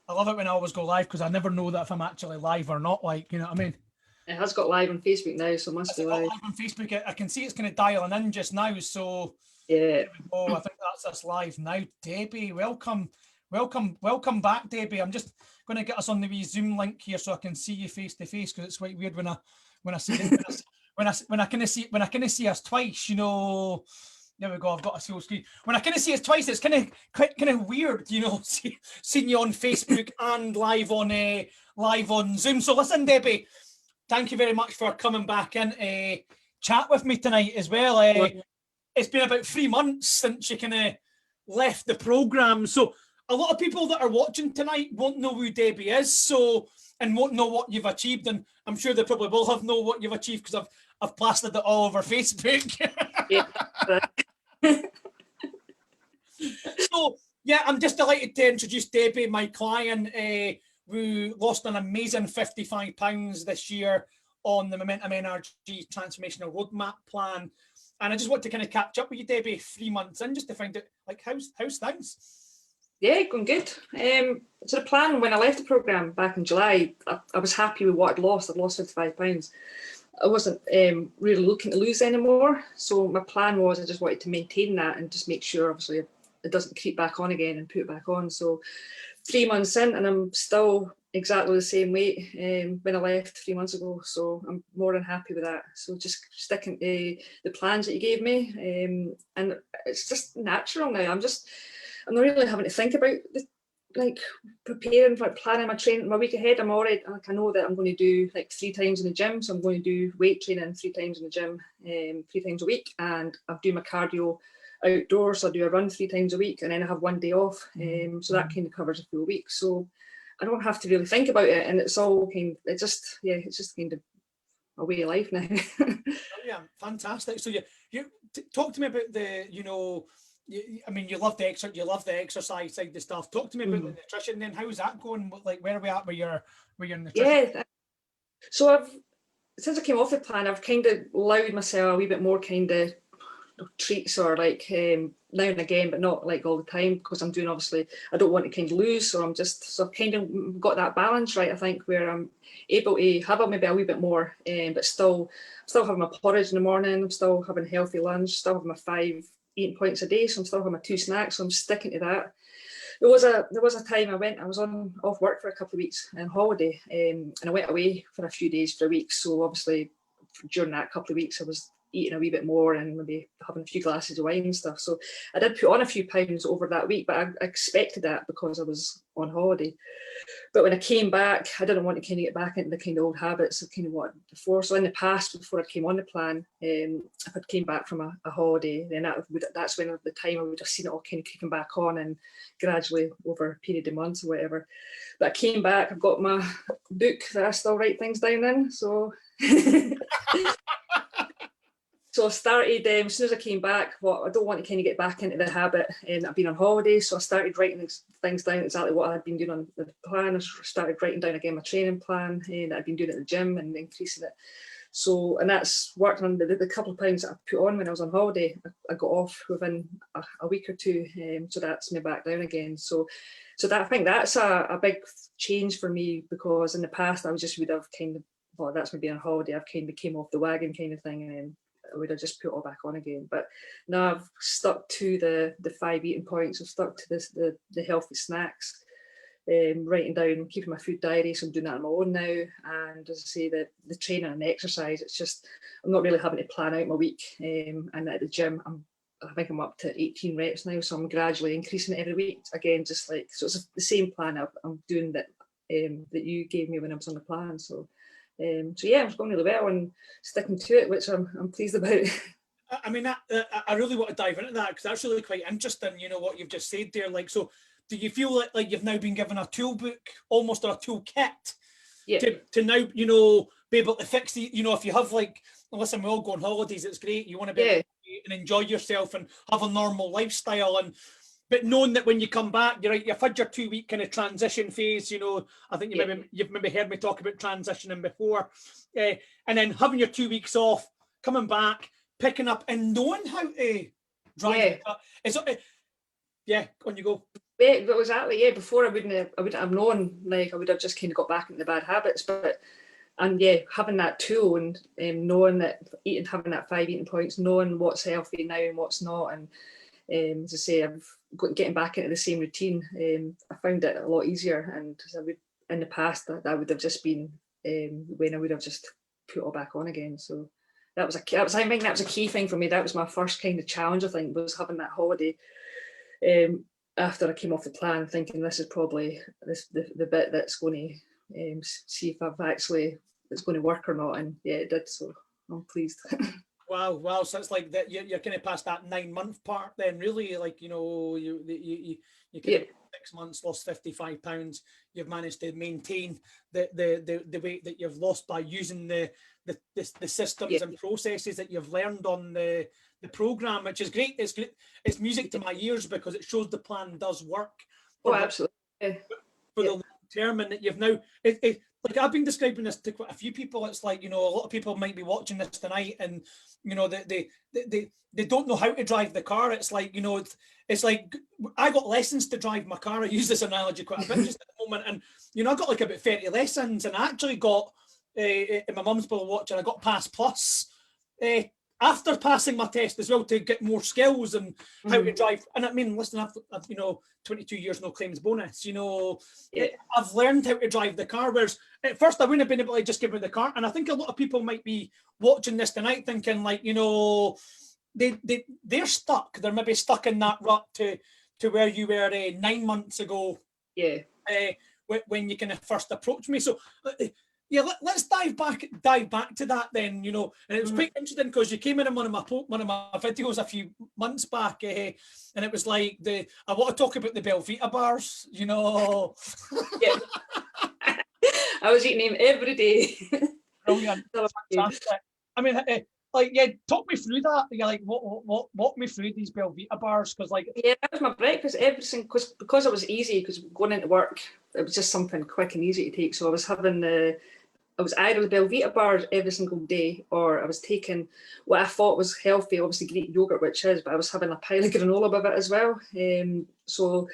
I love it when I always go live because I never know that if I'm actually live or not. Like, you know what I mean? It has got live on Facebook now, so it must be live. Live on Facebook. I can see it's kind of dialing in just now. So Yeah. oh, I think that's us live now. Debbie, welcome, welcome back, Debbie. I'm just going to get us on the wee Zoom link here so I can see you face to face because it's quite weird when I see when I kind of see us twice. You know, there we go. I've got a full screen. When I kind of see us twice, it's kind of weird. You know, seeing you on Facebook and live on Zoom. So listen, Debbie, thank you very much for coming back in chat with me tonight as well. It's been about 3 months since you kind of left the program. So a lot of people that are watching tonight won't know who Debbie is, so and won't know what you've achieved. And I'm sure they probably will have know what you've achieved because I've plastered it all over Facebook. Yeah. So yeah, I'm just delighted to introduce Debbie, my client, who lost an amazing £55 this year on the Momentum NRG Transformational Roadmap Plan. And I just want to kind of catch up with you, Debbie, 3 months in, just to find out, like, how's things? Yeah, going good. So the plan when I left the programme back in July, I was happy with what I'd lost. I'd lost £55. I wasn't really looking to lose anymore. So my plan was I just wanted to maintain that and just make sure, obviously, it doesn't creep back on again and put it back on. So 3 months in and I'm still exactly the same weight when I left 3 months ago. So I'm more than happy with that. So just sticking to the plans that you gave me. And it's just natural now. I'm not really having to think about preparing for planning my training my week ahead. I'm already I know that I'm going to do like 3 times in the gym, so I'm going to do weight training 3 times in the gym, 3 times a week, and I'll do my cardio outdoors. So I do a run 3 times a week, and then I have 1 day off. So that kind of covers a full week. So I don't have to really think about it, and it's all it's just kind of a way of life now. Yeah, fantastic. So you talk to me about the I mean, you love the exercise side of the stuff. Talk to me about the nutrition. Then how's that going? Like, where are we at with your nutrition? Yeah, so since I came off the plan, I've kind of allowed myself a wee bit more kind of treats or like now and again, but not like all the time, because I'm doing, obviously I don't want to kind of lose, so I've kind of got that balance right, I think, where I'm able to have maybe a wee bit more, but still having my porridge in the morning, I'm still having healthy lunch, still having my 5 eating points a day, so I'm still having my 2 snacks, so I'm sticking to that. There was a time I was off work for a couple of weeks on holiday, and I went away for a few days for a week, so obviously during that couple of weeks I was eating a wee bit more and maybe having a few glasses of wine and stuff. So I did put on a few pounds over that week, but I expected that because I was on holiday. But when I came back, I didn't want to kind of get back into the kind of old habits of kind of what before. So in the past, before I came on the plan, if I came back from a holiday, then that's when the time I would have seen it all kind of kicking back on and gradually over a period of months or whatever. But I came back, I've got my book that I still write things down in. So So I started, as soon as I came back, I don't want to kind of get back into the habit, and I've been on holiday, so I started writing things down, exactly what I had been doing on the plan. I started writing down again my training plan that I've been doing at the gym and increasing it. So, and that's worked on the couple of pounds that I put on when I was on holiday. I got off within a week or two, so that's me back down again. So that, I think that's a big change for me, because in the past I would have kind of, well, that's me being on holiday, I've kind of came off the wagon kind of thing, and then I would have just put it all back on again. But now I've stuck to the 5 eating points. I've stuck to the healthy snacks, writing down, keeping my food diary. So I'm doing that on my own now. And as I say, the training and the exercise, it's just, I'm not really having to plan out my week. And at the gym, I think I'm up to 18 reps now. So I'm gradually increasing it every week. Again, just like, so it's the same plan I'm doing that you gave me when I was on the plan. So yeah, it's going really well and sticking to it, which I'm pleased about. I mean, I really want to dive into that, because that's really quite interesting, you know, what you've just said there. Like, so do you feel like you've now been given a tool book, almost, or a toolkit, to now, you know, be able to fix the, you know, if you have, like, listen, we all go on holidays, it's great, you want to be able to and enjoy yourself and have a normal lifestyle, but knowing that when you come back, you're right, you've had your 2-week kind of transition phase, you know, I think you've maybe heard me talk about transitioning before, and then having your 2 weeks off, coming back, picking up and knowing how to drive. On you go. Yeah, well, exactly. Yeah, before I wouldn't have known. Like I would have just kind of got back into the bad habits. But and yeah, having that tool and knowing that eating, having that 5 eating points, knowing what's healthy now and what's not, and as I say, I've getting back into the same routine. I found it a lot easier, and I would in the past that would have just been when I would have just put it all back on again. So that was I think that was a key thing for me. That was my first kind of challenge. I think was having that holiday. After I came off the plan, thinking this is probably the bit that's going to see if I've actually it's going to work or not, and yeah, it did. So I'm pleased. Wow, wow. So it's like that you're kind of past that 9 month part then, really. Like, you know, you kind Yeah, of 6 months, lost 55 pounds. You've managed to maintain the weight that you've lost by using the systems yeah, and processes that you've learned on the program, which is great. It's great. It's music to my ears because it shows the plan does work oh, for the absolutely. Yeah, for the yeah, long term, and that you've now like I've been describing this to quite a few people. It's like, you know, a lot of people might be watching this tonight, and you know they don't know how to drive the car. It's like, you know, it's like I got lessons to drive my car. I use this analogy quite a bit just at the moment, and you know, I got like about 30 lessons, and I actually got in my mum's bill watch, and I got pass plus uh, after passing my test as well to get more skills and how to drive. And I mean, listen, I've you know, 22 years no claims bonus. You know, yeah, I've learned how to drive the car. Whereas at first I wouldn't have been able to just give me the car. And I think a lot of people might be watching this tonight thinking like, you know, they're stuck. They're maybe stuck in that rut to where you were 9 months ago. yeah. When you kind of first approached me. So yeah, let's dive back to that then. You know, and it was quite interesting because you came in one of my videos a few months back, and it was like I want to talk about the Belvita bars. You know, Yeah. I was eating them every day. brilliant, fantastic. I mean, like, yeah, talk me through that. Yeah, like, walk me through these Belvita bars because, like, Yeah, that was my breakfast. Everything because it was easy. Because going into work, it was just something quick and easy to take. So I was having I was either the Belvita bars every single day, or I was taking what I thought was healthy, obviously Greek yogurt, which is, but I was having a pile of granola with it as well. So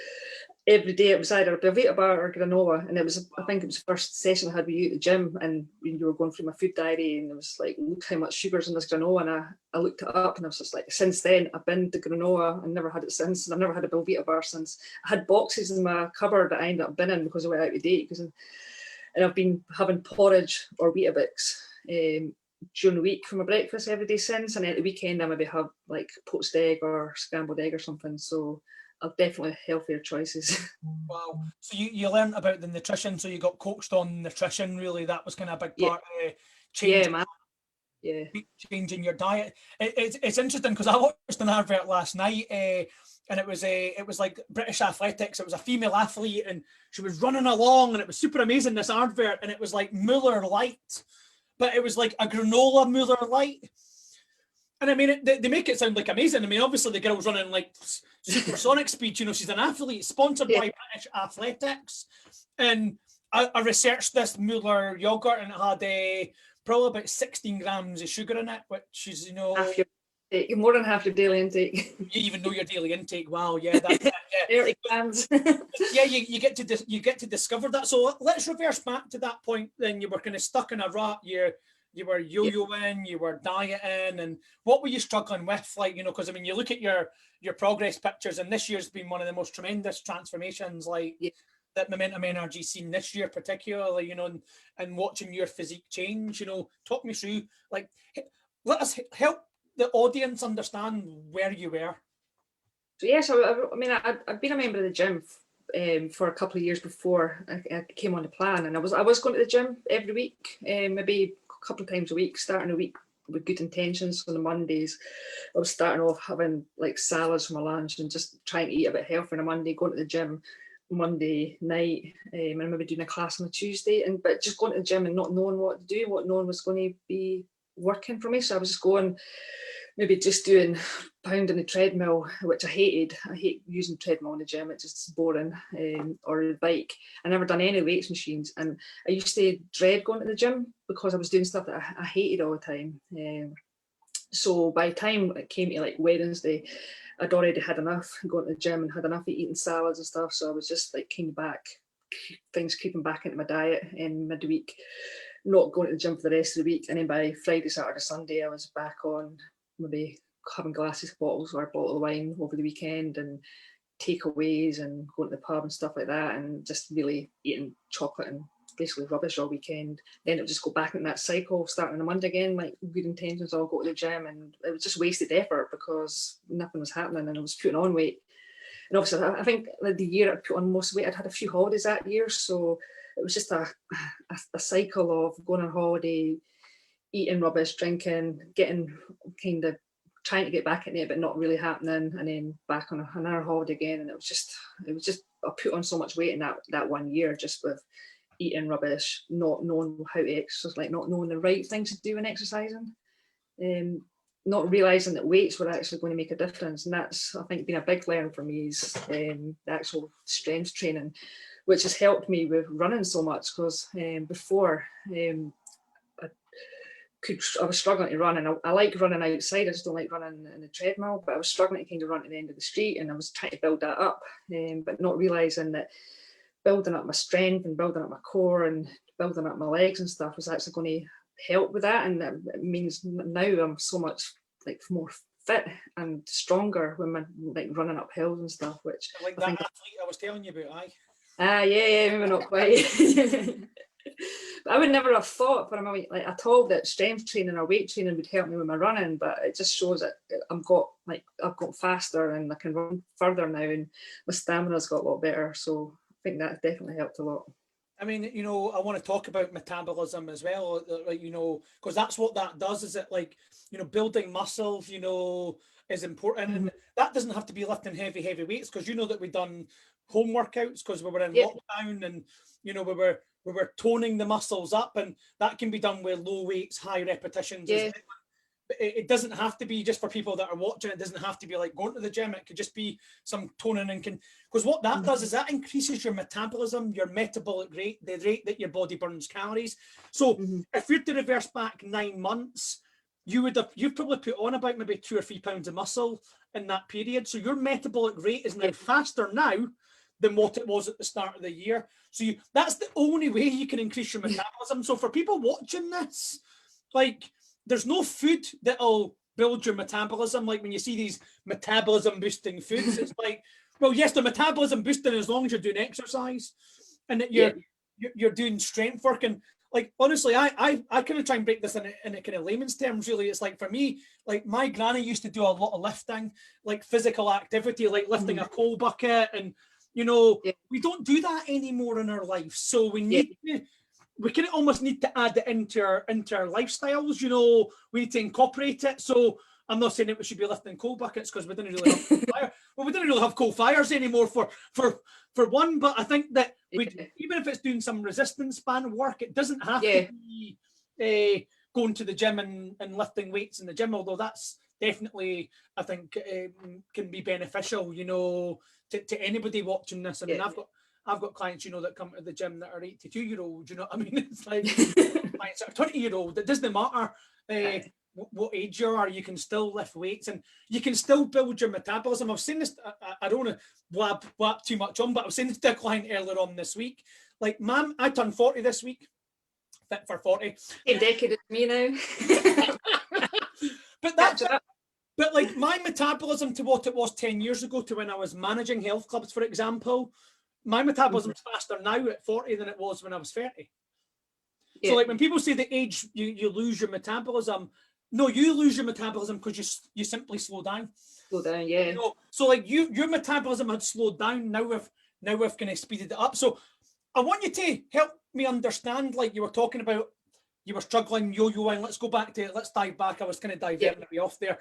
every day it was either a Belvita bar or granola, and I think it was the first session I had with you at the gym, and when you were going through my food diary, and it was like, look how much sugar's in this granola, and I looked it up, and I was just like, since then I've been the granola and never had it since, and I've never had a Belvita bar since. I had boxes in my cupboard that I ended up binning because I went out of date, and I've been having porridge or Weetabix during the week for my breakfast every day since, and at the weekend I maybe have like poached egg or scrambled egg or something. So I've definitely healthier choices. wow. So you learned about the nutrition. So you got coached on nutrition. Really, that was kind of a big Yeah, part of yeah, change. man. Yeah. Changing your diet. It's interesting because I watched an advert last night, and it was like British athletics. It was a female athlete, and she was running along, and it was super amazing. This advert, and it was like Muller Light, but it was like a granola Muller Light. And I mean, they make it sound like amazing. I mean, obviously the girl's running like supersonic speed. You know, she's an athlete sponsored Yeah. by British Athletics, and I researched this Muller yogurt, and it had probably about 16 grams of sugar in it, which is, you know, More than half your daily intake. you even know your daily intake. Wow, yeah, that's it, yeah. 30 grams. Yeah, you get to discover that. So let's reverse back to that point. Then you were kind of stuck in a rut. You were yo-yoing, you were dieting, and what were you struggling with? Like, you know, because I mean, you look at your progress pictures, and this year's been one of the most tremendous transformations, like Yeah. that Momentum Energy seen this year, particularly, you know, and watching your physique change. You know, talk me through, like, let us help the audience understand where you were. So yes, I mean, I've been a member of the gym for a couple of years before I came on the plan, and I was going to the gym every week, maybe a couple of times a week, starting the week with good intentions. On the Mondays, I was starting off having like salads for my lunch and just trying to eat a bit healthy on a Monday, going to the gym Monday night, and maybe doing a class on a Tuesday, but just going to the gym and not knowing what to do, what knowing was going to be working for me. So I was just going, maybe just doing pound on the treadmill, which I hated. I hate using treadmill in the gym. It's just boring. Or the bike. I never done any weights machines, and I used to dread going to the gym because I was doing stuff that I hated all the time. So by the time it came to like Wednesday, I'd already had enough going to the gym and had enough of eating salads and stuff. So I was just like kind of back, things creeping back into my diet in midweek, not going to the gym for the rest of the week. And then by Friday, Saturday, Sunday, I was back on maybe having glasses, bottles or a bottle of wine over the weekend and takeaways and going to the pub and stuff like that, and just really eating chocolate and basically rubbish all weekend. Then it would just go back in that cycle, starting on a Monday again, like good intentions, I'll go to the gym, and it was just wasted effort because nothing was happening and I was putting on weight. And obviously, I think the year I put on most weight, I'd had a few holidays that year, so it was just a cycle of going on holiday, eating rubbish, drinking, getting kind of trying to get back into it, but not really happening, and then back on another holiday again. And it was just I put on so much weight in that 1 year just with eating rubbish, not knowing how to exercise, like not knowing the right things to do in exercising, not realizing that weights were actually going to make a difference. And that's, I think, been a big learn for me is the actual strength training, which has helped me with running so much, because before I was struggling to run, and I like running outside. I just don't like running in the treadmill, but I was struggling to kind of run to the end of the street, and I was trying to build that up, but not realizing that building up my strength and building up my core and building up my legs and stuff was actually going to help with that. And it means now I'm so much like more fit and stronger when I'm like running up hills and stuff, which like that athlete I was telling you about. Yeah, maybe not quite. But I would never have thought for a moment, like at all, that strength training or weight training would help me with my running. But it just shows that I've got faster and I can run further now, and my stamina's got a lot better. So I think that definitely helped a lot. I mean, I want to talk about metabolism as well, like, because that's what that does, is it like, building muscles, is important. And that doesn't have to be lifting heavy weights, because that we've done home workouts because we were in lockdown, and, we were toning the muscles up, and that can be done with low weights, high repetitions. As well. It doesn't have to be just for people that are watching. It doesn't have to be like going to the gym. It could just be some toning, and because what that does is that increases your metabolism, your metabolic rate, the rate that your body burns calories. So if you're to reverse back 9 months, you've probably put on about maybe 2 or 3 pounds of muscle in that period. So your metabolic rate is now faster now than what it was at the start of the year. So that's the only way you can increase your metabolism. So for people watching this, like, there's no food that'll build your metabolism. Like when you see these metabolism boosting foods, it's like, well, yes, they're metabolism boosting as long as you're doing exercise and that you're doing strength work. And like, honestly, I kind of try and break this in a kind of layman's terms, really. It's like, for me, like my granny used to do a lot of lifting, like physical activity, like lifting a coal bucket. And, we don't do that anymore in our life. So we need to, we kind of almost need to add it into our lifestyles. We need to incorporate it. So I'm not saying that we should be lifting coal buckets, because we didn't really have coal fire. Well, we didn't really have coal fires anymore for one. But I think that even if it's doing some resistance band work, it doesn't have to be going to the gym and lifting weights in the gym. Although that's definitely, I think, can be beneficial. To anybody watching this. I mean, I've got clients, that come to the gym that are 82-year-olds. You know what I mean? It's like clients that are 20-year-old. It doesn't matter what age you are. You can still lift weights and you can still build your metabolism. I've seen this. I don't want to blab too much on, but I was saying this to a client earlier on this week. Like, ma'am, I turned 40 this week. Fit for 40. A decade of me now. But that's it. But like my metabolism to what it was 10 years ago, to when I was managing health clubs, for example, my metabolism's faster now at 40 than it was when I was 30. So like when people say the age you lose your metabolism, no, you lose your metabolism because you simply slow down. Slow down, yeah. So like your metabolism had slowed down. Now we've kind of speeded it up. So I want you to help me understand, like you were talking about, you were struggling yo-yoing. Let's dive back. I was kind of diverting me off there.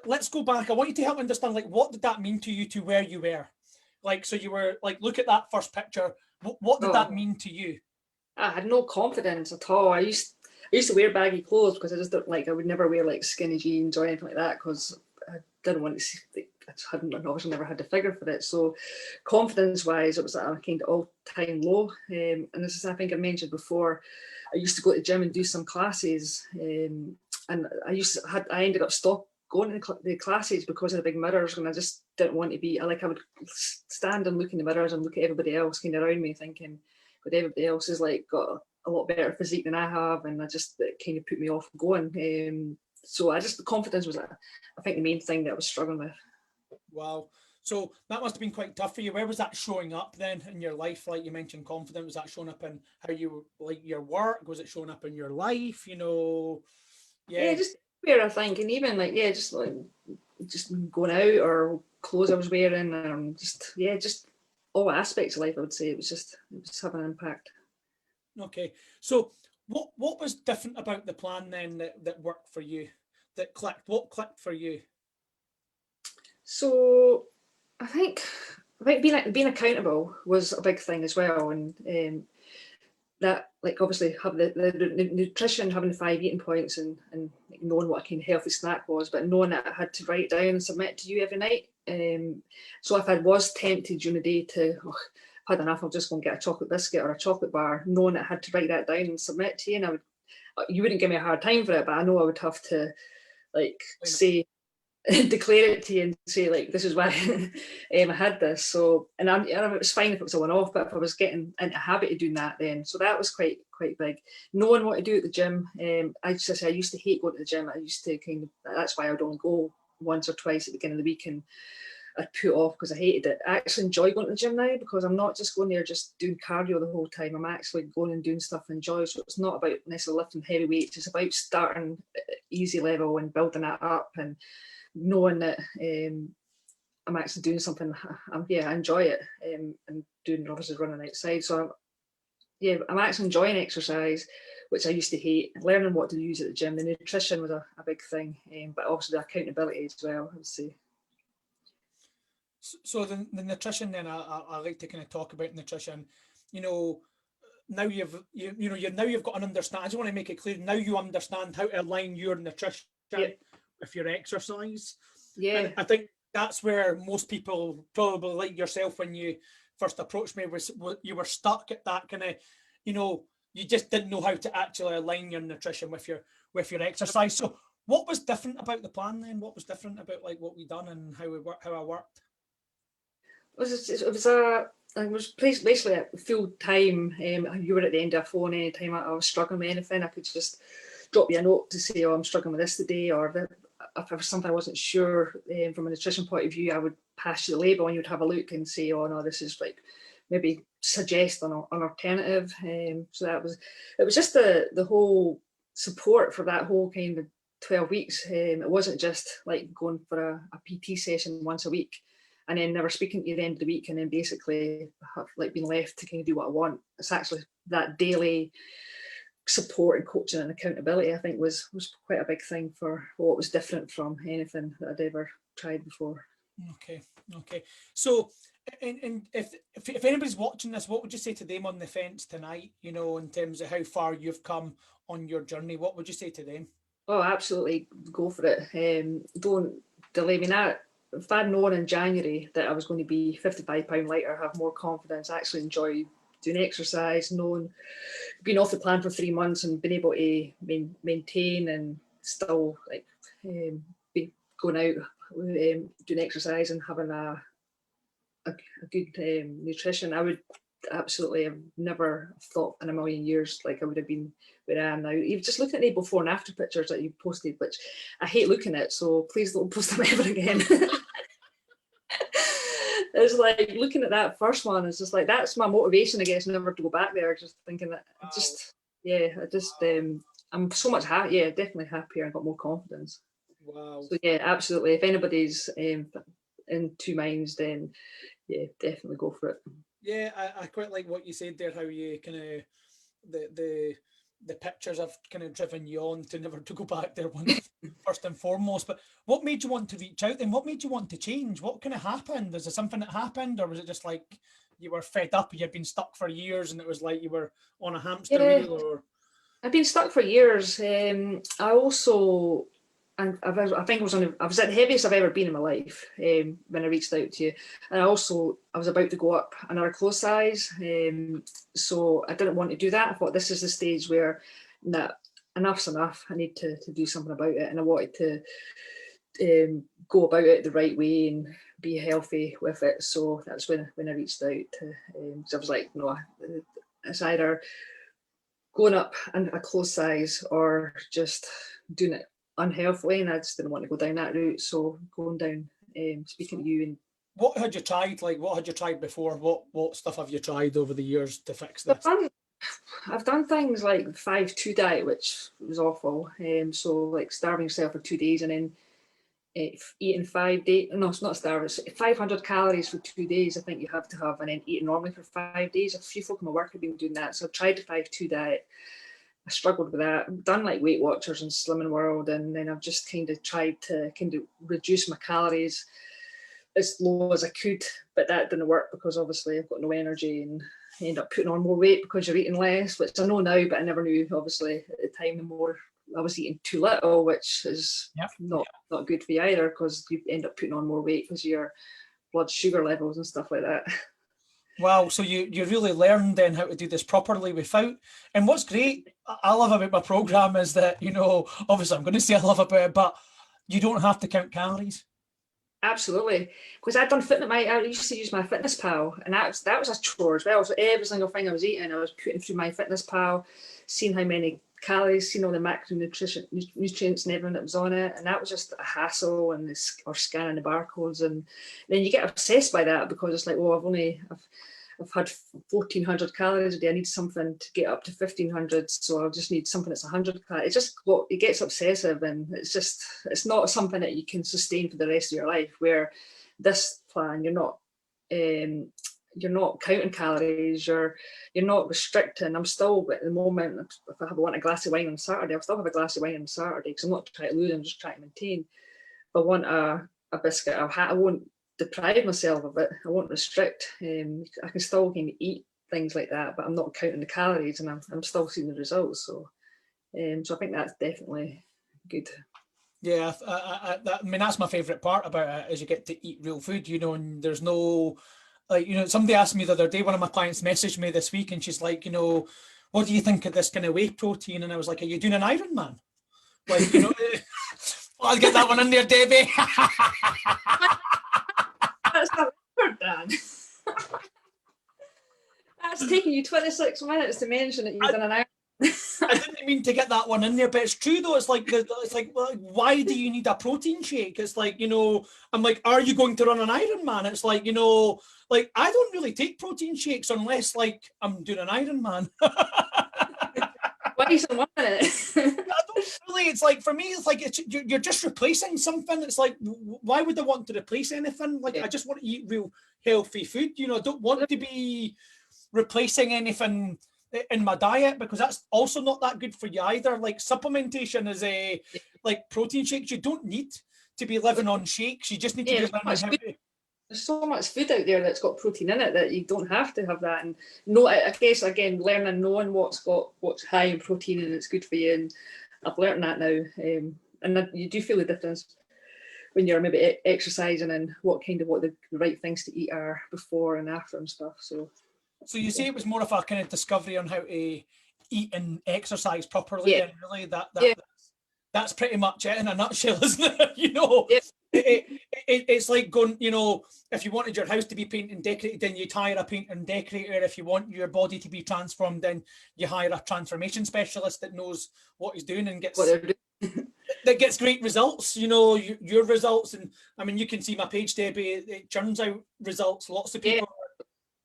Let's go back. I want you to help understand, like, what did that mean to you, to where you were? Like, so you were like, look at that first picture. What did that mean to you? I had no confidence at all. I used to wear baggy clothes because I just don't like, I would never wear like skinny jeans or anything like that because I didn't want to see, I obviously never had the figure for it. So confidence wise, it was at a kind of all-time low. And this is, I think I mentioned before, I used to go to the gym and do some classes I ended up going to the classes because of the big mirrors, and I just didn't want to be. I would stand and look in the mirrors and look at everybody else kind of around me, thinking, but everybody else has like got a lot better physique than I have, and it kind of put me off going. So the confidence was, I think, the main thing that I was struggling with. Wow. So that must have been quite tough for you. Where was that showing up then in your life? Like you mentioned, confidence. Was that showing up in how you like your work? Was it showing up in your life? Yeah, just where I think, and even just going out or clothes I was wearing, just all aspects of life. I would say it was having an impact. Okay, so what was different about the plan then that worked for you, that clicked? What clicked for you? So I think being accountable was a big thing as well, and that, like, obviously have the nutrition, having the 5 eating points, and knowing what a kind of healthy snack was, but knowing that I had to write down and submit to you every night. So if I was tempted during the day to, I've had enough, I'll just go and get a chocolate biscuit or a chocolate bar, knowing that I had to write that down and submit to you, and you wouldn't give me a hard time for it, but I know I would have to say, declare it to you and say, like, this is why I had this. So, and it was fine if it was a one-off, but if I was getting into a habit of doing that, then so that was quite big. Knowing what to do at the gym. I used to hate going to the gym. I used to that's why I would only go once or twice at the beginning of the week, and I'd put off because I hated it. I actually enjoy going to the gym now, because I'm not just going there just doing cardio the whole time. I'm actually going and doing stuff I enjoy. So it's not about necessarily lifting heavy weights. It's about starting at easy level and building that up, and knowing that I'm actually doing something. I enjoy it, and doing, obviously, running outside. So I'm actually enjoying exercise, which I used to hate. Learning what to use at the gym. The nutrition was a big thing, but also the accountability as well, I would say. So the nutrition then, I like to kind of talk about nutrition. Now you've got an understanding. I just want to make it clear. Now you understand how to align your nutrition with your exercise. Yeah, and I think that's where most people, probably like yourself, when you first approached me, was you were stuck at that kind of, you just didn't know how to actually align your nutrition with your exercise. So what was different about the plan then? What was different about like what we done and how I worked? It was basically a full time. You were at the end of a phone anytime I was struggling with anything. I could just drop you a note to say, "Oh, I'm struggling with this today," or if there was something I wasn't sure from a nutrition point of view, I would pass you the label and you'd have a look and say, "Oh no, this is like," maybe suggest an alternative. So it was just the whole support for that whole kind of 12 weeks. It wasn't just like going for a PT session once a week and then never speaking to you at the end of the week, and then basically have like being left to kind of do what I want. It's actually that daily support and coaching and accountability, I think, was quite a big thing for what was different from anything that I'd ever tried before. Okay. So, and if anybody's watching this, what would you say to them on the fence tonight? In terms of how far you've come on your journey, what would you say to them? Oh, absolutely, go for it. Don't delay me. Now, if I'd known in January that I was going to be 55 pound lighter, have more confidence, actually enjoy doing exercise, knowing, being off the plan for 3 months and being able to maintain and still be going out, doing exercise and having a good nutrition, I would absolutely have never thought in a million years like I would have been where I am now. You've just looked at the before and after pictures that you posted, which I hate looking at, so please don't post them ever again. It's like looking at that first one, it's just like, that's my motivation, I guess, never to go back there. Just thinking that, I'm so much happier, definitely happier, and got more confidence. Wow. So yeah, absolutely. If anybody's in two minds, then yeah, definitely go for it. Yeah, I quite like what you said there, how you kind of the pictures have kind of driven you on to never to go back there first and foremost. But what made you want to reach out then? What made you want to change? What kind of happened? Was there something that happened, or was it just like you were fed up, you'd been stuck for years and it was like you were on a hamster wheel? Or I've been stuck for years. I also, and I think I was at the heaviest I've ever been in my life when I reached out to you. And I was about to go up another clothes size. So I didn't want to do that. I thought, this is the stage where enough's enough. I need to do something about it, and I wanted to go about it the right way and be healthy with it. So that's when I reached out to. So I was like, no, it's either going up in a clothes size or just doing it unhealthily, and I just didn't want to go down that route. So going down, speaking to you. And what had you tried? Like, what had you tried before? What stuff have you tried over the years to fix this? I've done things like the 5-2 diet, which was awful. So like starving yourself for 2 days and then eating 5 days. No, it's not starving. It's 500 calories for 2 days. I think you have to have, and then eating normally for 5 days. A few folk in my work have been doing that. So I tried the 5-2 diet. I struggled with that. I've done like Weight Watchers and Slimming World, and then I've just kind of tried to reduce my calories as low as I could, but that didn't work because obviously I've got no energy, and I end up putting on more weight because you're eating less, which I know now, but I never knew obviously at the time. The more I was eating too little, which is not good for you either, because you end up putting on more weight because your blood sugar levels and stuff like that. Wow, so you really learned then how to do this properly without. And what's great, I love about my program is that, obviously I'm going to say I love about it, but you don't have to count calories. Absolutely, because I'd done fitness. I used to use my Fitness Pal, and that was a chore as well. So every single thing I was eating, I was putting through my Fitness Pal, seeing how many calories, seeing all the macronutrients and everything that was on it, and that was just a hassle. And or scanning the barcodes, and then you get obsessed by that because it's like, well, I've had 1,400 calories a day. I need something to get up to 1,500, so I'll just need something that's 100 calories. It gets obsessive, and it's not something that you can sustain for the rest of your life. Where this plan, you're not counting calories, you're not restricting. I'm still at the moment, if I want a glass of wine on Saturday, I'll still have a glass of wine on Saturday because I'm not trying to lose, I'm just trying to maintain. If I want a biscuit, I won't deprive myself of it. I won't restrict. I can still kind of eat things like that, but I'm not counting the calories, and I'm still seeing the results. So I think that's definitely good. Yeah, I mean that's my favourite part about it, is you get to eat real food, and there's no, like, somebody asked me the other day, one of my clients messaged me this week, and she's like, what do you think of this kind of whey protein? And I was like, are you doing an Ironman? Like, I'll get that one in there, Debbie. That's not record, Dan. That's taking you 26 minutes to mention that you've done an Ironman. I didn't mean to get that one in there, but it's true though. It's like why do you need a protein shake? It's like, I'm like, are you going to run an Ironman? It's like, like I don't really take protein shakes unless like I'm doing an Ironman. Why are you so wanting it? I don't really. It's like, for me, it's like you're just replacing something. It's like, why would I want to replace anything? Like, I just want to eat real healthy food. I don't want to be replacing anything in my diet, because that's also not that good for you either. Like, supplementation is like protein shakes. You don't need to be living on shakes. You just need to be living on healthy. There's so much food out there that's got protein in it that you don't have to have that. And no, I guess again, knowing what's high in protein and it's good for you. And I've learned that now. And you do feel the difference when you're maybe exercising and what the right things to eat are before and after and stuff. So you say it was more of a kind of discovery on how to eat and exercise properly, and really that's pretty much it in a nutshell, isn't it? It's like going, if you wanted your house to be painted and decorated, then you'd hire a painter and decorator. If you want your body to be transformed, then you hire a transformation specialist that knows what he's doing and that gets great results, your results. And I mean, you can see my page, Debbie, it churns out results. Lots of people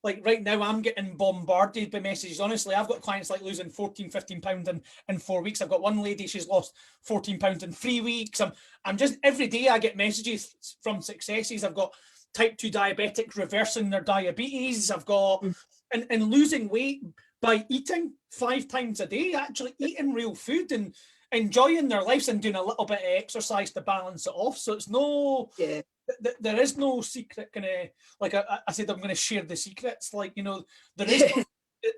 like right now I'm getting bombarded by messages. Honestly, I've got clients like losing 14, 15 pounds in 4 weeks. I've got one lady, she's lost 14 pounds in 3 weeks. I'm just, every day I get messages from successes. I've got type 2 diabetics reversing their diabetes. I've got, and losing weight by eating 5 times a day, actually eating real food and enjoying their lives and doing a little bit of exercise to balance it off. So it's there is no secret kind of, like I said, I'm going to share the secrets. Like, there is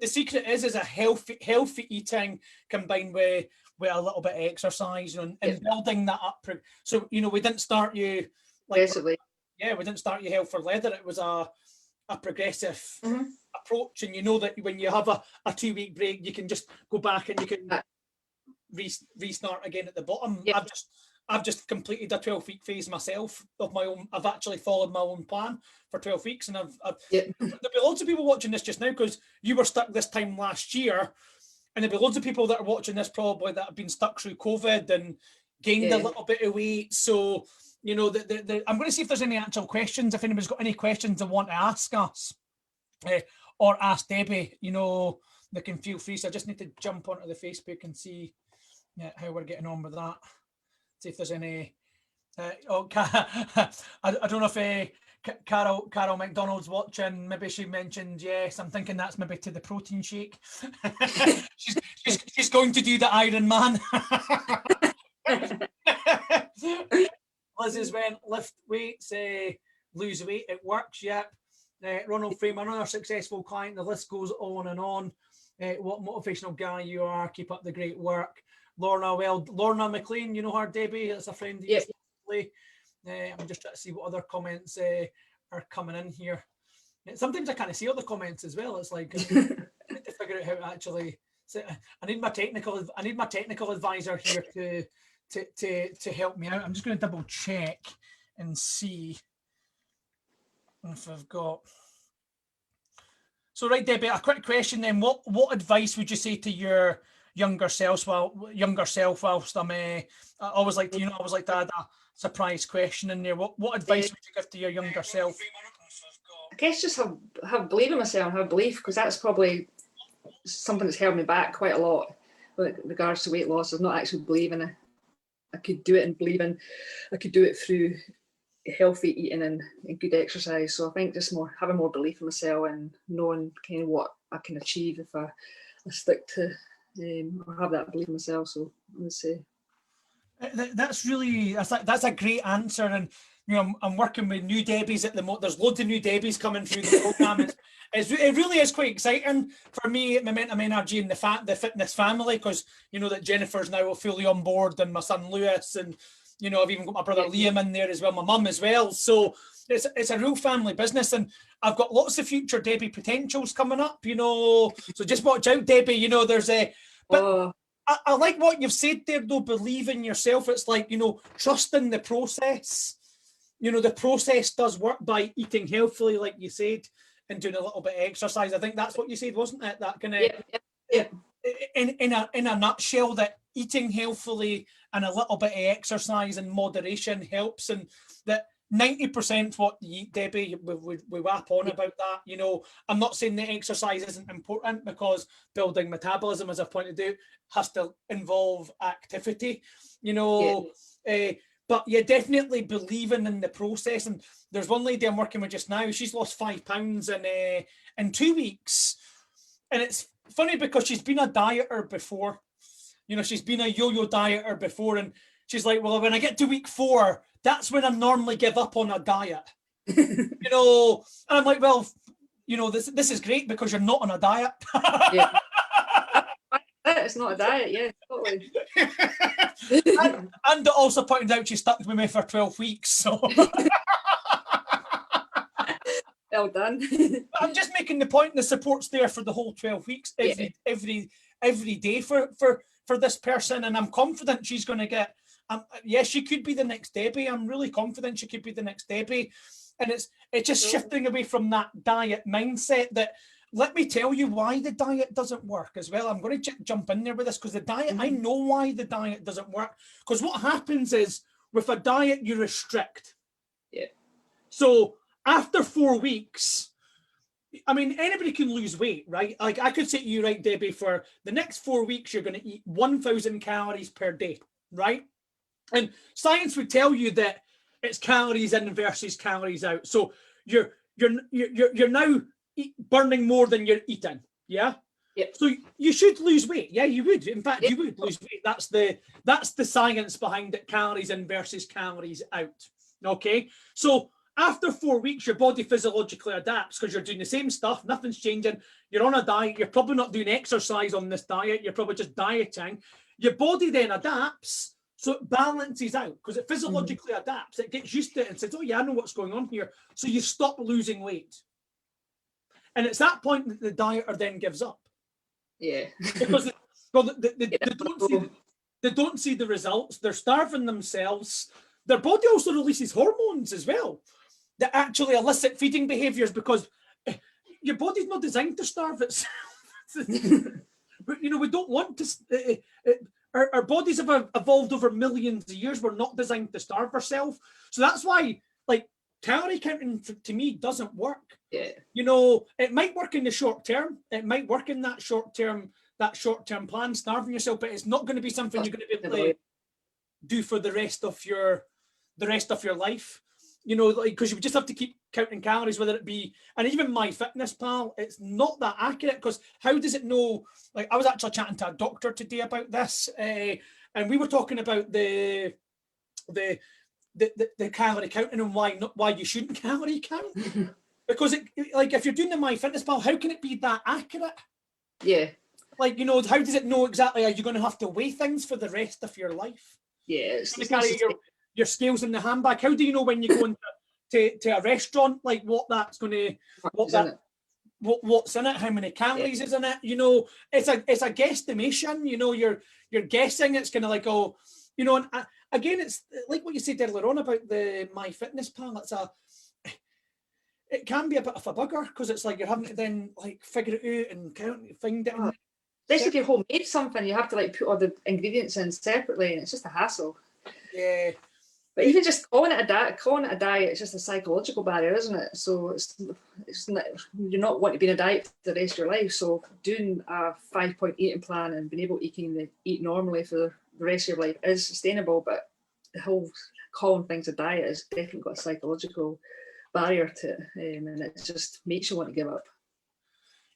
the secret is a healthy eating combined with a little bit of exercise, and building that up. So, we didn't start you like, basically, we didn't start you hell for leather. It was a progressive approach, and that when you have a 2 week break, you can just go back and you can restart again at the bottom. Yeah. I've just completed a 12-week phase myself of my own. I've actually followed my own plan for 12 weeks, and Yeah. there'll be loads of people watching this just now because you were stuck this time last year, and there'll be loads of people that are watching this probably that have been stuck through COVID and gained a little bit of weight. So, you know, I'm going to see if there's any actual questions. If anybody's got any questions they want to ask us or ask Debbie, you know, they can feel free. So I just need to jump onto the Facebook and see how we're getting on with that. See if there's any. I don't know if Carol McDonald's watching. Maybe she mentioned yes. I'm thinking that's maybe to the protein shake. she's going to do the Iron Man. Liz's went lift weights, lose weight. It works. Yep. Ronald Freeman, another successful client. The list goes on and on. What motivational guy you are. Keep up the great work. Lorna McLean, you know her, Debbie. That's a friend. Yep. I'm just trying to see what other comments are coming in here. Sometimes I can't see all the comments as well. It's like I need to figure out how to actually. I need my technical advisor here to help me out. I'm just going to double check and see if I've got. So right, Debbie, a quick question then. What advice would you say to your younger self whilst I always like to add a surprise question in there. What advice would you give to your younger self? I guess just have belief in myself, have belief, because that's probably something that's held me back quite a lot with regards to weight loss. Of not actually believing I could do it and believing I could do it through healthy eating and good exercise. So I think just having more belief in myself and knowing kind of what I can achieve if I stick to or have that belief in myself. So I would say that's a great answer. And you know, I'm working with new Debbies at the moment. There's loads of new Debbies coming through the program. It really is quite exciting for me at Momentum Energy and the fitness family, because you know that Jennifer's now fully on board, and my son Lewis, and you know I've even got my brother Liam in there as well, my mum as well. So it's a real family business, and I've got lots of future Debbie potentials coming up. You know, so just watch out, Debbie. You know, there's a but. I like what you've said there, though. Believe in yourself. It's like, you know, trust in the process. You know, the process does work by eating healthily, like you said, and doing a little bit of exercise. I think that's what you said, wasn't it? That kind of, in a nutshell, that eating healthily and a little bit of exercise and moderation helps, and that 90% what you eat, Debbie, we wrap on about that. You know, I'm not saying that exercise isn't important, because building metabolism, as I've pointed out, has to involve activity, you know. But yeah, definitely believing in the process. And there's one lady I'm working with just now. She's lost 5 pounds in 2 weeks. And it's funny because she's been a dieter before. You know, she's been a yo-yo dieter before. And she's like, well, when I get to week 4, that's when I normally give up on a diet. You know, and I'm like, well, you know, this is great because you're not on a diet. It's not a diet, yeah, totally. and also pointed out she stuck with me for 12 weeks. So well done. I'm just making the point, the support's there for the whole 12 weeks, every day for this person, and I'm confident she's going to get. Yes, she could be the next Debbie. I'm really confident she could be the next Debbie. And it's just shifting away from that diet mindset. That, let me tell you why the diet doesn't work as well. I'm going to jump in there with this, because the diet, I know why the diet doesn't work. Because what happens is, with a diet, you restrict. Yeah. So after 4 weeks, I mean, anybody can lose weight, right? Like I could say to you, right, Debbie, for the next 4 weeks, you're going to eat 1,000 calories per day, right? And science would tell you that it's calories in versus calories out. So you're now burning more than you're eating. Yeah. Yep. So you should lose weight. Yeah, you would. In fact, you would lose weight. That's the science behind it. Calories in versus calories out. Okay. So after 4 weeks, your body physiologically adapts, because you're doing the same stuff. Nothing's changing. You're on a diet. You're probably not doing exercise on this diet. You're probably just dieting. Your body then adapts. So it balances out, because it physiologically adapts. It gets used to it and says, oh yeah, I know what's going on here. So you stop losing weight. And it's that point that the dieter then gives up. Yeah. Because they don't see They don't see the results. They're starving themselves. Their body also releases hormones as well that actually elicit feeding behaviors, because your body's not designed to starve itself. But, you know, we don't want to. Our bodies have evolved over millions of years. We're not designed to starve ourselves. So that's why, like, calorie counting to me doesn't work. Yeah. You know, it might work in the short term. It might work in that short term plan, starving yourself, but it's not going to be something you're going to be able to do for the rest of your life. You know, like, because you just have to keep counting calories, whether it be, and even MyFitnessPal, it's not that accurate, because how does it know? Like, I was actually chatting to a doctor today about this, and we were talking about the calorie counting and why you shouldn't calorie count. Because like, if you're doing the MyFitnessPal, how can it be that accurate? Yeah. Like, you know, how does it know exactly? Are you going to have to weigh things for the rest of your life? Yeah. It's going to carry your scales in the handbag. How do you know when you go into a restaurant, like, what that's going to, what's in it, how many calories is in it? You know, it's a guesstimation. You know, you're guessing. It's kind of like, oh, you know, and again, it's like what you said earlier on about the MyFitnessPal. It can be a bit of a bugger, because it's like you're having to then, like, figure it out and find it. Especially if you homemade something, you have to, like, put all the ingredients in separately, and it's just a hassle. Yeah. But even just calling it a diet, it's just a psychological barrier, isn't it? So it's not, you're not wanting to be in a diet for the rest of your life. So doing a 5-point eating plan and being able to eat normally for the rest of your life is sustainable. But the whole calling things a diet has definitely got a psychological barrier to it, and it just makes you want to give up.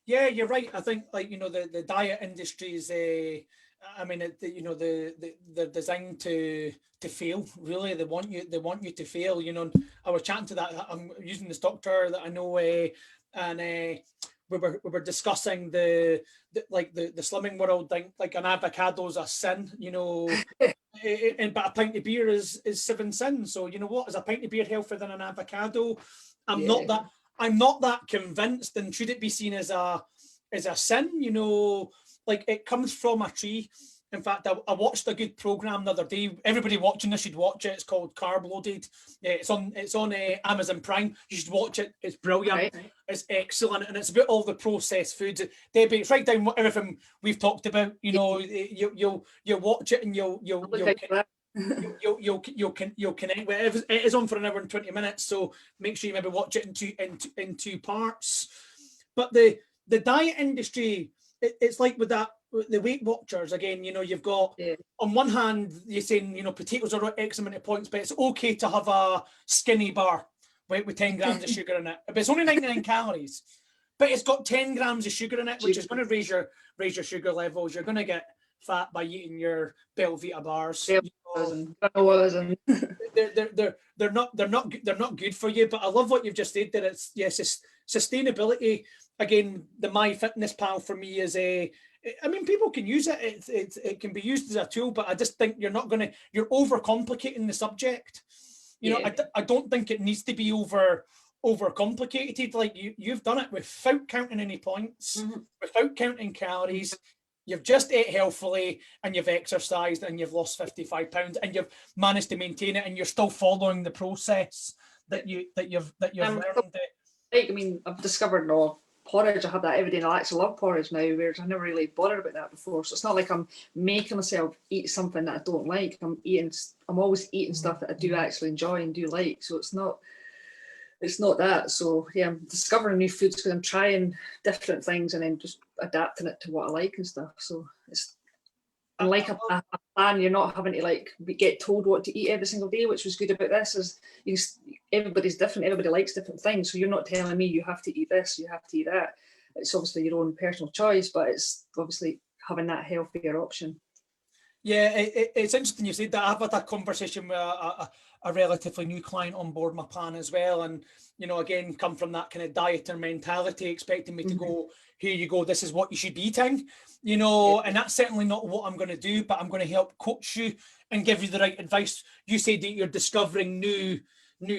Yeah, you're right. I think, like, you know, the diet industry is I mean, you know, they're designed to fail. Really, they want you to fail. You know, I was chatting to that. I'm using this doctor that I know, and we were discussing the slimming world thing. Like, an avocado's a sin. You know, and but a pint of beer is 7 sins. So, you know what? Is a pint of beer healthier than an avocado? I'm not that convinced. And should it be seen as a sin? You know, like, it comes from a tree. In fact, I watched a good program the other day. Everybody watching this should watch it. It's called Carb Loaded. It's on Amazon Prime. You should watch it. It's brilliant. Right. It's excellent, and it's about all the processed foods. Debbie, it's right down everything we've talked about. You know, you'll watch it, and you'll connect with it. It is on for an hour and 20 minutes, so make sure you maybe watch it in two parts. But the diet industry, it's like with the Weight Watchers again. You know, you've got on one hand, you're saying, you know, potatoes are X amount of points, but it's okay to have a skinny bar with 10 grams of sugar in it, but it's only 99 calories, but it's got 10 grams of sugar in it, which is going to raise your sugar levels. You're going to get fat by eating your Belvita bars. You know, they're not good for you. But I love what you've just said there. It's sustainability. Again, the MyFitnessPal for me is I mean, people can use it. It can be used as a tool, but I just think you're overcomplicating the subject. You know, I don't think it needs to be overcomplicated. Like, you've done it without counting any points, without counting calories. You've just ate healthily, and you've exercised, and you've lost 55 pounds, and you've managed to maintain it, and you're still following the process that you've learned. I mean, I've discovered porridge. I have that every day, and I actually love porridge now, whereas I never really bothered about that before. So it's not like I'm making myself eat something that I don't like. I'm always eating stuff that I do actually enjoy and do like. So it's not that. So yeah, I'm discovering new foods because I'm trying different things and then just adapting it to what I like and stuff. So it's unlike a plan. You're not having to like get told what to eat every single day, which was good about this. Is everybody's different. Everybody likes different things. So you're not telling me you have to eat this, you have to eat that. It's obviously your own personal choice, but it's obviously having that healthier option. Yeah, it's interesting you said that. I've had a conversation with a relatively new client on board my plan as well, and you know, again, come from that kind of dieter mentality, expecting me to go, here you go, this is what you should be eating, you know, and that's certainly not what I'm going to do, but I'm going to help coach you and give you the right advice. You said that you're discovering new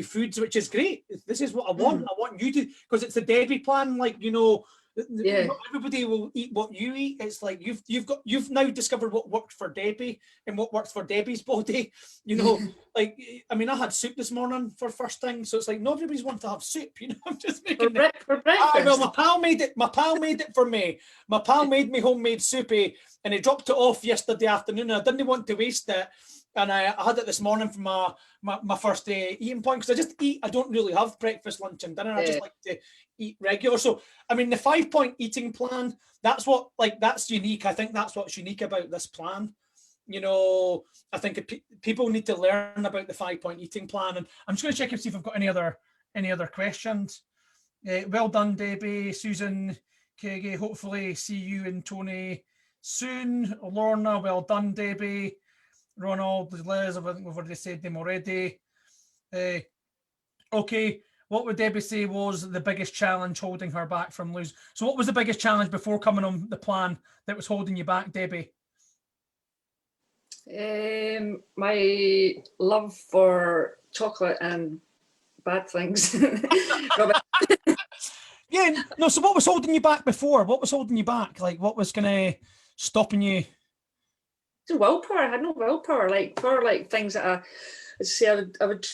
foods, which is great. This is what I want. I want you to, because it's the Debbie plan, like, you know, Yeah. Not everybody will eat what you eat. It's like you've now discovered what worked for Debbie and what works for Debbie's body. You know, like, I mean, I had soup this morning for first thing, so it's like not everybody's wanting to have soup. You know, I'm just making For breakfast. well, my pal made it. My pal made it for me. My pal made me homemade soupy, and he dropped it off yesterday afternoon. And I didn't want to waste it, and I had it this morning for my first eating point, because I just eat. I don't really have breakfast, lunch, and dinner. I just like to eat regular. So, I mean, the 5-point eating plan. That's unique. I think that's what's unique about this plan. You know, I think people need to learn about the 5-point eating plan. And I'm just going to check and see if I've got any other questions. Well done, Debbie. Susan Kege, hopefully see you and Tony soon. Lorna, well done, Debbie. Ronald, Liz, I think we've already said them already. Okay, what would Debbie say was the biggest challenge holding her back from losing? So what was the biggest challenge before coming on the plan that was holding you back, Debbie? My love for chocolate and bad things. Yeah, no, so what was holding you back before? What was holding you back? Like, what was kind of stopping you? So willpower. I had no willpower. Like, for like things that I would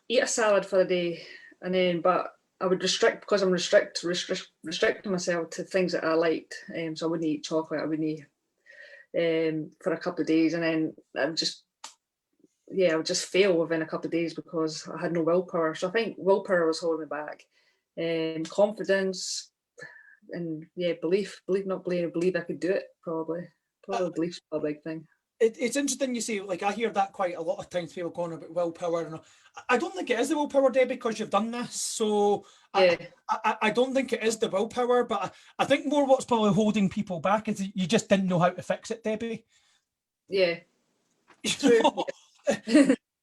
eat a salad for a day, and then but I would restrict, because I'm restricting myself to things that I liked. So I wouldn't eat chocolate. I wouldn't eat for a couple of days, and then I would just fail within a couple of days because I had no willpower. So I think willpower was holding me back. Confidence and belief I could do it. Probably belief's a big thing. It's interesting you say, like, I hear that quite a lot of times, people going about willpower, and I don't think it is the willpower, Debbie, because you've done this. So yeah. I don't think it is the willpower, but I think more what's probably holding people back is you just didn't know how to fix it, Debbie. Yeah. True.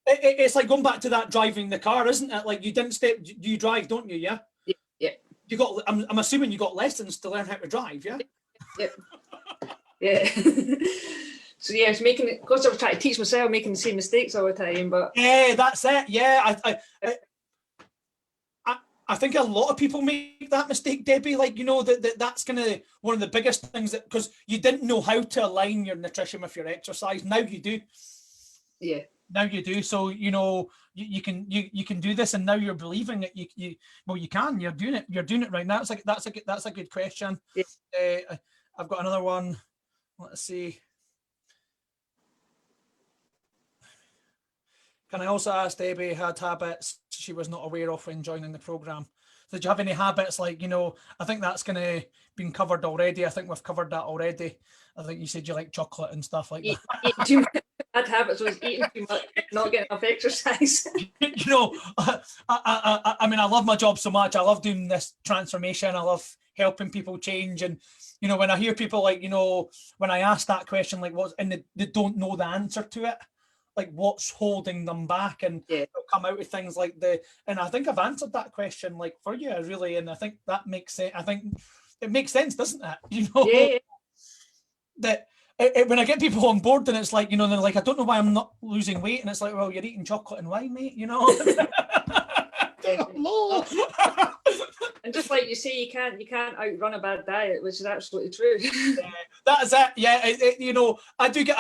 It's like going back to that driving the car, isn't it? Like, you drive, don't you? Yeah. Yeah. You got. I'm assuming you got lessons to learn how to drive. Yeah. Yep. Yeah. So yeah, it's making it, because I was trying to teach myself, making the same mistakes all the time. But yeah, that's it. Yeah, I think a lot of people make that mistake, Debbie. Like, you know, that's gonna one of the biggest things, that because you didn't know how to align your nutrition with your exercise. Now you do. Yeah. Now you do. So, you know, you can do this, and now you're believing it. You can. You're doing it. You're doing it right now. That's a good question. Yeah. I've got another one. Let's see. Can I also ask, Debbie had habits she was not aware of when joining the programme? Did you have any habits, like, you know, I think that's going to been covered already. I think we've covered that already. I think you said you like chocolate and stuff like that. Too much. Bad habits was eating too much, not getting enough exercise. You know, I mean, I love my job so much. I love doing this transformation. I love helping people change. And, you know, when I hear people, like, you know, when I ask that question, like, and they don't know the answer to it, like, what's holding them back, and they'll come out with things like and I think I've answered that question, like, for you, really, and I think that makes sense. I think it makes sense, doesn't it? You know, that when I get people on board, and it's like, you know, they're like, I don't know why I'm not losing weight, and it's like, well, you're eating chocolate and wine, mate, you know. And just like you say, you can't outrun a bad diet, which is absolutely true. That is it. Yeah, you know, I do get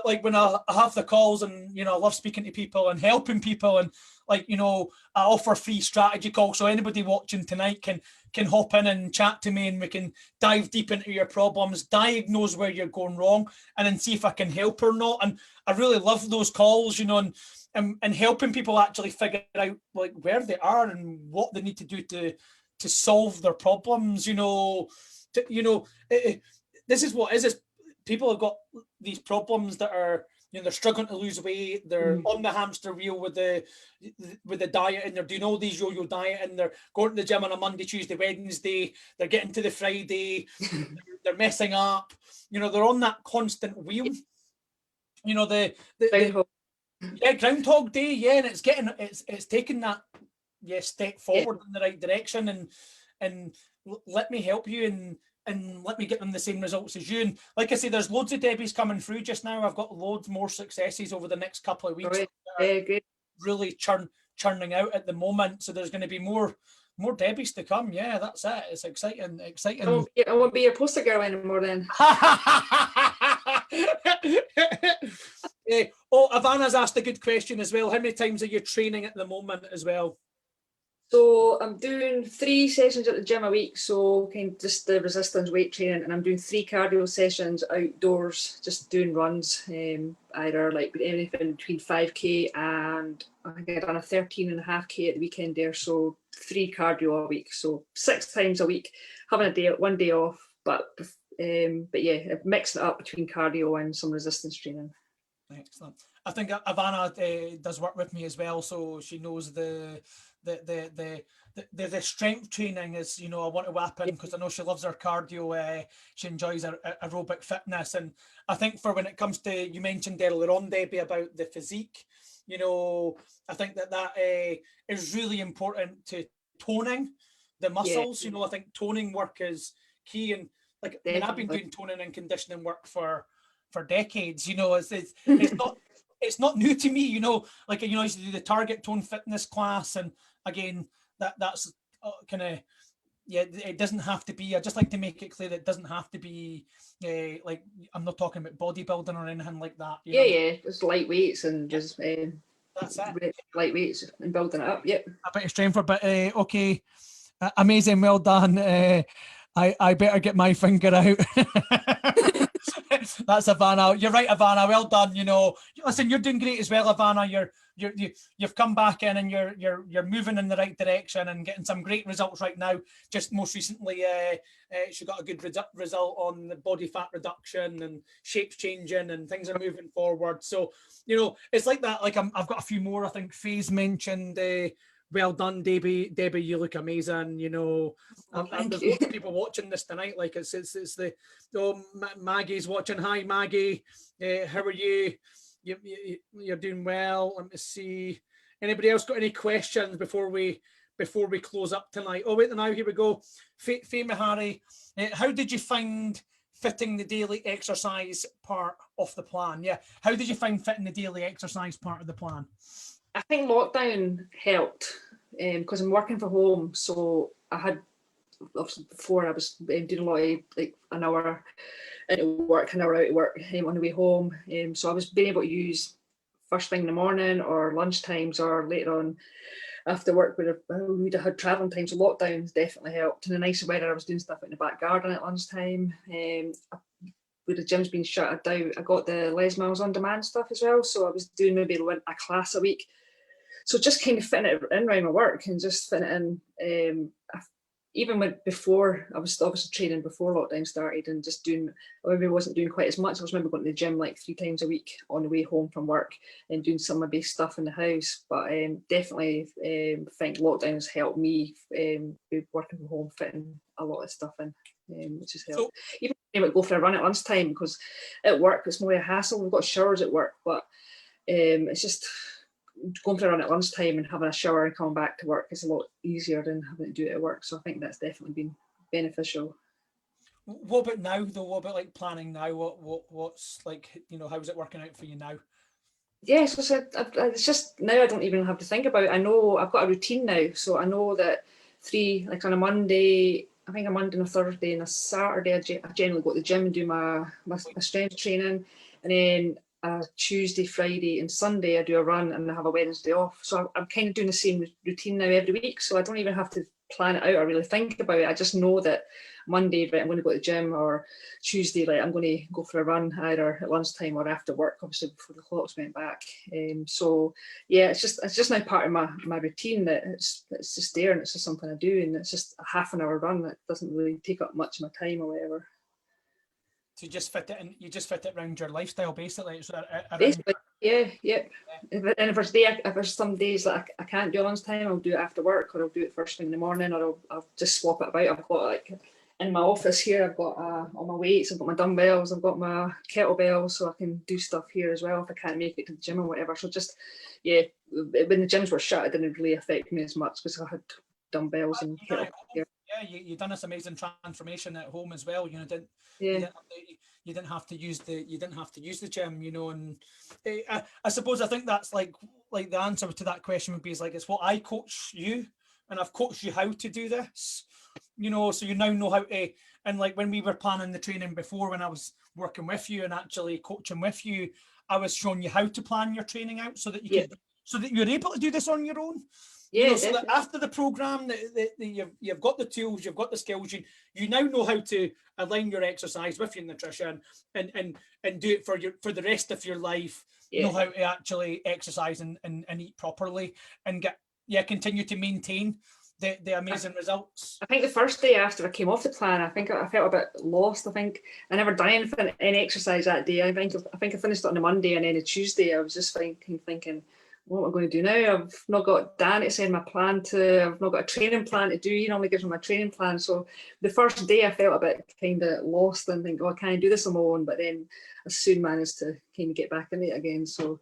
like, when I have the calls, and, you know, I love speaking to people and helping people, and, like, you know, I offer free strategy calls, so anybody watching tonight can hop in and chat to me, and we can dive deep into your problems, diagnose where you're going wrong, and then see if I can help or not. And I really love those calls, you know, and helping people actually figure out, like, where they are and what they need to do to solve their problems. You know, this is what is people have got these problems that are, you know, they're struggling to lose weight, they're on the hamster wheel with the diet, and they're doing all these yo-yo diet, and they're going to the gym on a Monday, Tuesday, Wednesday, they're getting to the Friday, they're messing up, you know, they're on that constant wheel, you know, the Groundhog Day, and it's taking that step forward in the right direction, and let me help you, and let me get them the same results as you. And like I say, there's loads of Debbies coming through just now. I've got loads more successes over the next couple of weeks. Good. Really churning out at the moment. So there's going to be more More Debbies to come. Yeah, that's it. It's exciting. Exciting. I won't be your poster girl anymore then. Oh, Ivana's asked a good question as well. How many times are you training at the moment as well? So I'm doing 3 sessions at the gym a week, so kind of just the resistance weight training, and I'm doing 3 cardio sessions outdoors, just doing runs, either like anything between 5k and I think I done a 13.5k at the weekend there, so 3 cardio a week, so 6 times a week, having one day off, but yeah, mixing it up between cardio and some resistance training. Excellent. I think Ivana does work with me as well, so she knows the strength training is, you know, I want to weapon because I know she loves her cardio. She enjoys her aerobic fitness, and I think for when it comes to, you mentioned earlier on, Debbie, about the physique, you know, I think that is really important to toning the muscles. You know, I think toning work is key, and like I mean, I've been doing toning and conditioning work for decades. You know, it's not new to me. You know, like, you know, I used to do the Target Tone Fitness class, and again, that's kind of, yeah, it doesn't have to be. I just like to make it clear that it doesn't have to be like, I'm not talking about bodybuilding or anything like that. You know? It's light weights and just that's it. Light weights and building it up. Yep. A bit of strength for, but okay, amazing, well done. I better get my finger out. That's Ivana. You're right, Ivana. Well done. You know, listen, you're doing great as well, Ivana. You've come back in, and you're moving in the right direction and getting some great results right now. Just most recently, she got a good result on the body fat reduction and shapes changing, and things are moving forward. So, you know, it's like that. Like I've got a few more. I think Faye's mentioned. Well done, Debbie. Debbie, you look amazing. You know, there's lots of people watching this tonight. Like it's the Maggie's watching. Hi, Maggie. How are you? You're doing well. Let me see. Anybody else got any questions before we close up tonight? Oh wait, now here we go. Faye Mahari, how did you find fitting the daily exercise part of the plan? Yeah, how did you find fitting the daily exercise part of the plan? I think lockdown helped because I'm working from home. So I had, obviously before I was doing a lot of like an hour into work, an hour out of work on the way home. So I was being able to use first thing in the morning or lunch times or later on after work where we'd have had travelling times. So lockdowns definitely helped. In the nicer weather, I was doing stuff in the back garden at lunchtime. With the gym's been shut down, I got the Les Mills on demand stuff as well. So I was doing maybe a class a week. So just kind of fitting it in around my work and just fitting it in. Even before, I was obviously training before lockdown started and just doing, I maybe wasn't doing quite as much. I was maybe going to the gym like 3 times a week on the way home from work and doing some of my base stuff in the house. But definitely think lockdowns helped me working from home, fitting a lot of stuff in, which has helped. So, even being able to go for a run at lunchtime, because at work it's more a hassle. We've got showers at work, but it's just going for a run at lunchtime and having a shower and coming back to work is a lot easier than having to do it at work. So I think that's definitely been beneficial. What about now though? What about like planning now? What's like, you know, how's it working out for you now? Yes, it's just now I don't even have to think about it. I know I've got a routine now, so I know that 3, like on a Monday, I think a Monday and a Thursday and a Saturday, I generally go to the gym and do my strength training, and then Tuesday, Friday and Sunday I do a run, and I have a Wednesday off. So I'm kind of doing the same routine now every week, so I don't even have to plan it out or really think about it. I just know that Monday, right, I'm going to go to the gym, or Tuesday, like I'm going to go for a run either at lunchtime or after work, obviously before the clocks went back. So yeah, it's just now part of my routine, that it's just there and it's just something I do, and it's just a half an hour run that doesn't really take up much of my time or whatever. So you just fit it in, you just fit it around your lifestyle, basically. So basically, yeah. And if there's some days that I can't do lunchtime, I'll do it after work, or I'll do it first thing in the morning, or I'll just swap it about. I've got like in my office here, I've got all my weights, I've got my dumbbells, I've got my kettlebells, so I can do stuff here as well if I can't make it to the gym or whatever. So just, yeah, when the gyms were shut, it didn't really affect me as much because I had dumbbells and kettlebells here. Yeah, you done this amazing transformation at home as well. You know, you didn't have to use the gym. You know, and I suppose I think that's like the answer to that question would be is like, it's what I coach you and I've coached you how to do this, you know, so you now know how to. And like when we were planning the training before, when I was working with you and actually coaching with you, I was showing you how to plan your training out so that you could, so that you're able to do this on your own. You know, so that after the program, you've got the tools, you've got the skills, you now know how to align your exercise with your nutrition and do it for the rest of your life. Know how to actually exercise and eat properly and continue to maintain the amazing results. I think the first day after I came off the plan, I think I felt a bit lost. I think I never done any exercise that day. I think I finished it on a Monday, and then a Tuesday I was just thinking, what am I going to do now? I've not got Dan to send my plan to. I've not got a training plan to do. He normally gives me my training plan. So the first day I felt a bit kind of lost and think, oh, can I do this on my own? But then I soon managed to kind of get back in it again. So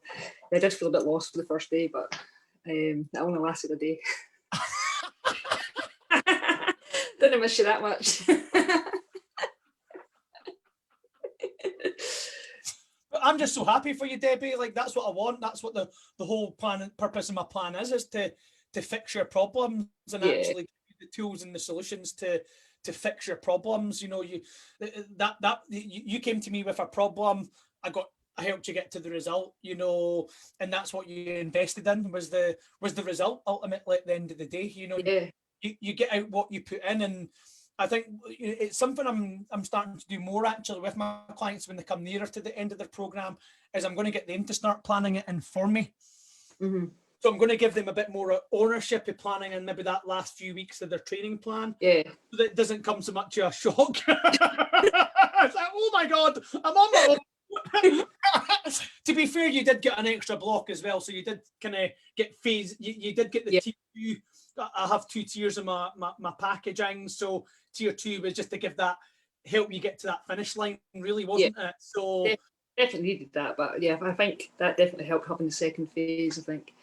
I did feel a bit lost for the first day, but that only lasted a day. Didn't miss you that much. But I'm just so happy for you, Debbie. Like, that's what I want. That's what the whole plan and purpose of my plan is to fix your problems and actually give you the tools and the solutions to fix your problems. You know, you came to me with a problem. I helped you get to the result, you know, and that's what you invested in was the result ultimately at the end of the day. You know, you get out what you put in, and I think it's something I'm starting to do more actually with my clients when they come nearer to the end of their program. Is I'm going to get them to start planning it in for me. Mm-hmm. So I'm going to give them a bit more ownership of planning and maybe that last few weeks of their training plan. Yeah, so that it doesn't come so much of a shock. It's like, oh my God, I'm on my own. To be fair, you did get an extra block as well, so you did kind of get phase. You did get the tier 2. I have 2 tiers of my packaging, so tier 2 was just to help you get to that finish line, really, wasn't it? So definitely needed that, but I think that definitely helped having the second phase. I think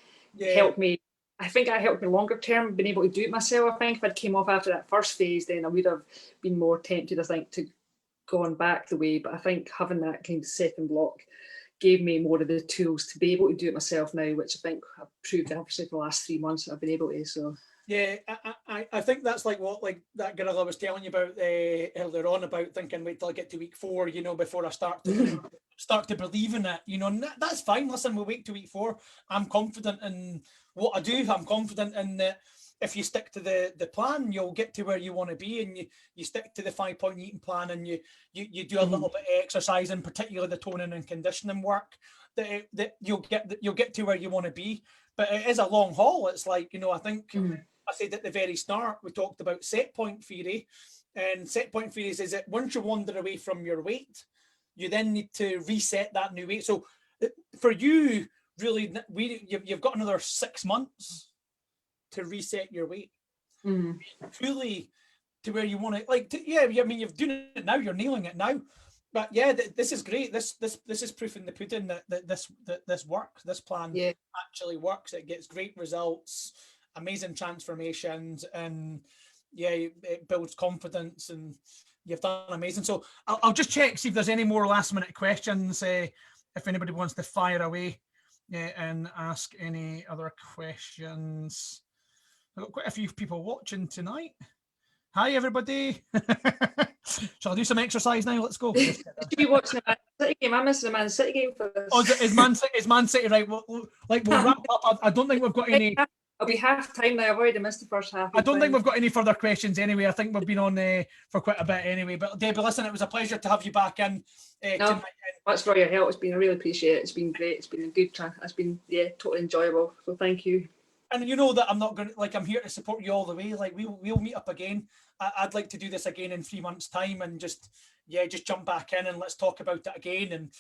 helped me. I think that helped me longer term, being able to do it myself. I think if I'd came off after that first phase, then I would have been more tempted, I think, to gone back the way. But I think having that kind of second block gave me more of the tools to be able to do it myself now, which I think I've proved obviously for the last 3 months I've been able to. So I think that's like what that girl I was telling you about earlier on about thinking wait till I get to week 4, you know, before I start to believe in it, you know, and that's fine. Listen, we'll wait to week 4. I'm confident in what I do. I'm confident in that if you stick to the plan, you'll get to where you want to be, and you stick to the 5-point eating plan, and you do a little bit of exercise, and particularly the toning and conditioning work, that you'll get to where you want to be. But it is a long haul. It's like, you know, I think I said at the very start, we talked about set point theory, and set point theory is that once you wander away from your weight, you then need to reset that new weight. So for you, really, you've got another 6 months to reset your weight truly to where you want it. Like, I mean, you've done it now, you're nailing it now. But this is great. This is proof in the pudding that this works. This plan actually works. It gets great results, amazing transformations, and it builds confidence, and you've done amazing. So I'll just check, see if there's any more last minute questions, if anybody wants to fire away and ask any other questions. I've got quite a few people watching tonight. Hi, everybody. Shall I do some exercise now? Let's go. Should be watching the Man City game. I'm missing the Man City game for this. Oh, is Man City right? We'll wrap up. I don't think we've got any. I'll be half time now. I've already missed the first half. I don't think we've got any further questions anyway. I think we've been on for quite a bit anyway. But Debbie, listen, it was a pleasure to have you back in. Thanks for your help. I really appreciate it. It's been great. It's been a good track. It's been totally enjoyable. So thank you. And you know that I'm not going to, I'm here to support you all the way. Like we'll meet up again. I'd like to do this again in 3 months' time and just jump back in and let's talk about it again. And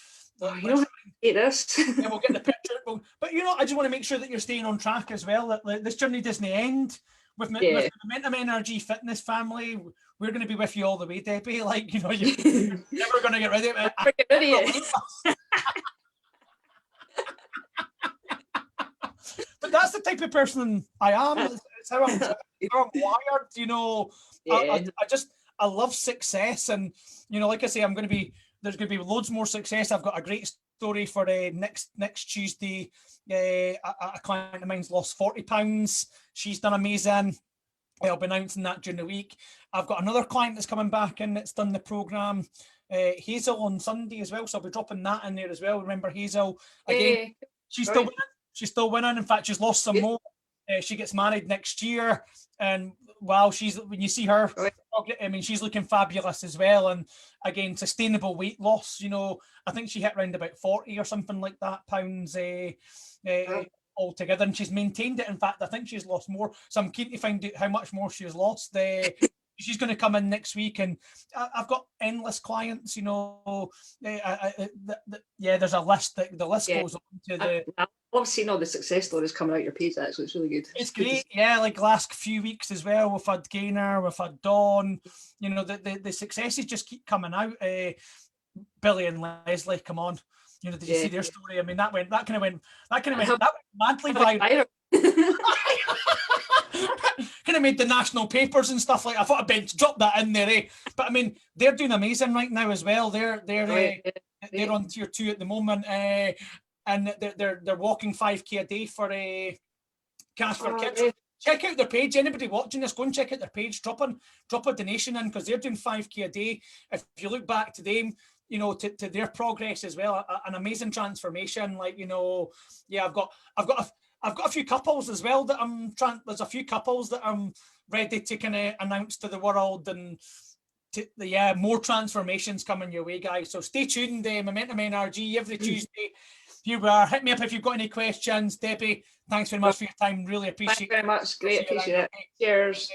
you don't hate this. We'll get the picture. But you know, I just want to make sure that you're staying on track as well. That this journey doesn't end with the Momentum Energy Fitness family. We're going to be with you all the way, Debbie. Like, you know, you're never going to get rid of it. But that's the type of person I am. It's how I'm wired, you know. I love success, and you know, like I say, there's going to be loads more success. I've got a great story for next Tuesday. A client of mine's lost 40 pounds. She's done amazing. I'll be announcing that during the week. I've got another client that's coming back in that's done the programme, Hazel, on Sunday as well, so I'll be dropping that in there as well. Remember Hazel, again, she's still winning. She's still winning. In fact, she's lost some more. She gets married next year, and wow, when you see her, I mean, she's looking fabulous as well. And again, sustainable weight loss. You know, I think she hit around about 40 or something like that pounds altogether, and she's maintained it. In fact, I think she's lost more. So I'm keen to find out how much more she's lost. She's going to come in next week, and I've got endless clients. You know, there's a list. The list goes on to the. I've seen all the success stories coming out your page. Actually, it's really good. It's great, yeah. Like last few weeks as well, we've had Gaynor, we've had Dawn. You know, the successes just keep coming out. Billy and Leslie, come on. You know, did you see their story? I mean, that went madly viral. Kind of made the national papers and stuff like. I thought I'd drop that in there, But I mean, they're doing amazing right now as well. They're on tier 2 at the moment, and they're walking 5k a day for Cash for Kids. Check out their page. Anybody watching this, go and check out their page. Drop a donation in, because they're doing 5k a day. If you look back to them, you know, to their progress as well, an amazing transformation. Like, you know, yeah, I've got a few couples as well that there's a few couples that I'm ready to kind of announce to the world, and more transformations coming your way, guys. So stay tuned. Momentum NRG every Tuesday. Here we are. Hit me up if you've got any questions. Debbie, thanks very much for your time. Really appreciate it. Thanks very much. Great. Appreciate it. Cheers.